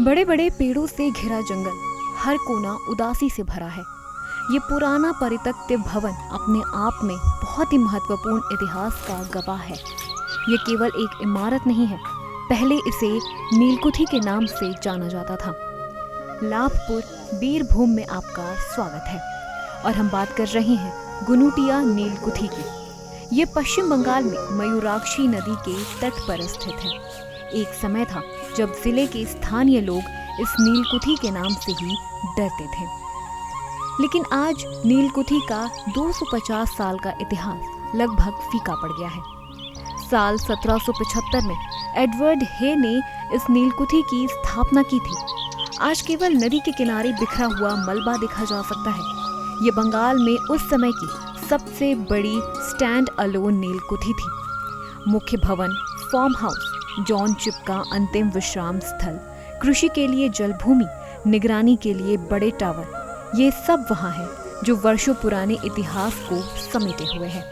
बड़े बड़े पेड़ों से घिरा जंगल, हर कोना उदासी से भरा है। ये पुराना परित्यक्त भवन अपने आप में बहुत ही महत्वपूर्ण इतिहास का गवाह है। ये केवल एक इमारत नहीं है, पहले इसे नीलकुठी के नाम से जाना जाता था। लाभपुर बीरभूम में आपका स्वागत है और हम बात कर रहे हैं गुनुटिया नीलकुठी की। ये पश्चिम बंगाल में मयूराक्षी नदी के तट पर स्थित है। एक समय था जब जिले के स्थानीय लोग इस नीलकुठी के नाम से ही डरते थे, लेकिन आज नीलकुठी का 250 साल का इतिहास लगभग फीका पड़ गया है। साल 1775 में एडवर्ड हे ने इस नीलकुठी की स्थापना की थी। आज केवल नदी के किनारे बिखरा हुआ मलबा देखा जा सकता है। ये बंगाल में उस समय की सबसे बड़ी स्टैंड अलोन नीलकुठी थी। मुख्य भवन, फार्म हाउस, जॉन चिप का अंतिम विश्राम स्थल, कृषि के लिए जलभूमि, निगरानी के लिए बड़े टावर, ये सब वहाँ है जो वर्षों पुराने इतिहास को समेटे हुए हैं।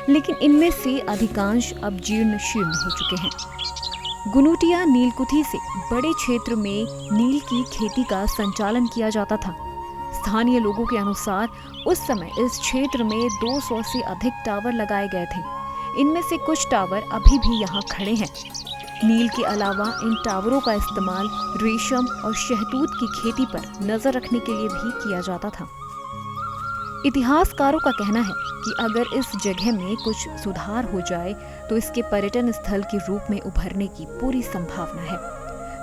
लेकिन इनमें से अधिकांश अब जीर्ण शीर्ण हो चुके हैं। गुनुटिया नीलकुठी से बड़े क्षेत्र में नील की खेती का संचालन किया जाता था। स्थानीय लोगों के अनुसार उस समय इस क्षेत्र में 200 से अधिक टावर लगाए गए थे। इनमें से कुछ टावर अभी भी यहाँ खड़े हैं। नील के अलावा इन टावरों का इस्तेमाल रेशम और शहतूत की खेती पर नजर रखने के लिए भी किया जाता था। इतिहासकारों का कहना है कि अगर इस जगह में कुछ सुधार हो जाए तो इसके पर्यटन स्थल के रूप में उभरने की पूरी संभावना है।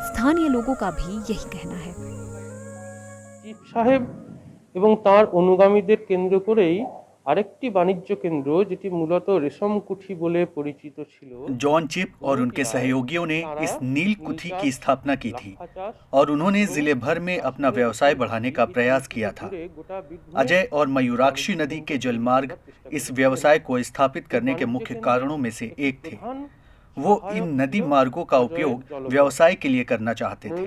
स्थानीय लोगों का भी यही कहना है। চিফ সাহেব এবং তার অনুগামীদের কেন্দ্র করেই আরেকটি বাণিজ্য কেন্দ্র যেটি মূলত রেশম কুঠি বলে পরিচিত ছিল। जॉन चिप और उनके सहयोगियों ने इस नील कुठी की स्थापना की थी और उन्होंने जिले भर में अपना व्यवसाय बढ़ाने का प्रयास किया था। अजय और मयूराक्षी नदी के जलमार्ग इस व्यवसाय को स्थापित करने के मुख्य कारणों में से एक थे। वो इन नदी मार्गों का उपयोग व्यवसाय के लिए करना चाहते थे।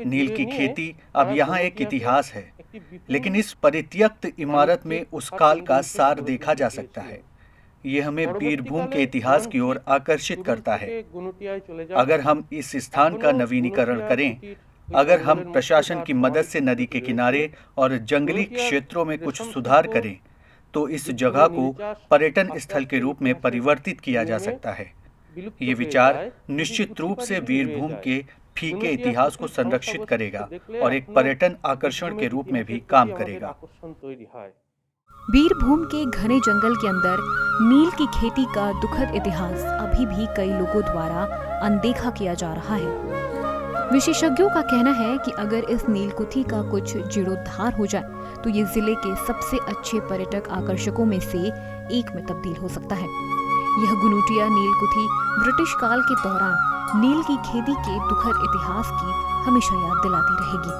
नील की खेती अब यहाँ एक इतिहास है, लेकिन इस परित्यक्त इमारत में उस काल का सार देखा जा सकता है। ये हमें बीरभूम के इतिहास की ओर आकर्षित करता है। अगर हम इस स्थान का नवीनीकरण करें, अगर हम प्रशासन की मदद से नदी के किनारे और जंगली क्षेत्रों में कुछ सुधार करें, तो इस जगह को पर्यटन स्थल के रूप में परिवर्तित किया जा सकता है। ये विचार निश्चित रूप से बीरभूम के फीके इतिहास को संरक्षित करेगा और एक पर्यटन आकर्षण के रूप में भी काम करेगा। बीरभूम के घने जंगल के अंदर नील की खेती का दुखद इतिहास अभी भी कई लोगों द्वारा अनदेखा किया जा रहा है। विशेषज्ञों का कहना है कि अगर इस नीलकुठी का कुछ जीर्णोद्धार हो जाए तो ये जिले के सबसे अच्छे पर्यटक आकर्षकों में से एक में तब्दील हो सकता है। यह गुनुटिया नीलकुठी ब्रिटिश काल के दौरान नील की खेती के दुखद इतिहास की हमेशा याद दिलाती रहेगी।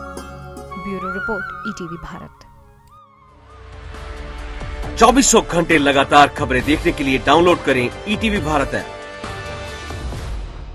Bureau report, ETV Bharat. 2400 घंटे लगातार खबरें देखने के लिए डाउनलोड करें ईटीवी भारत ऐप।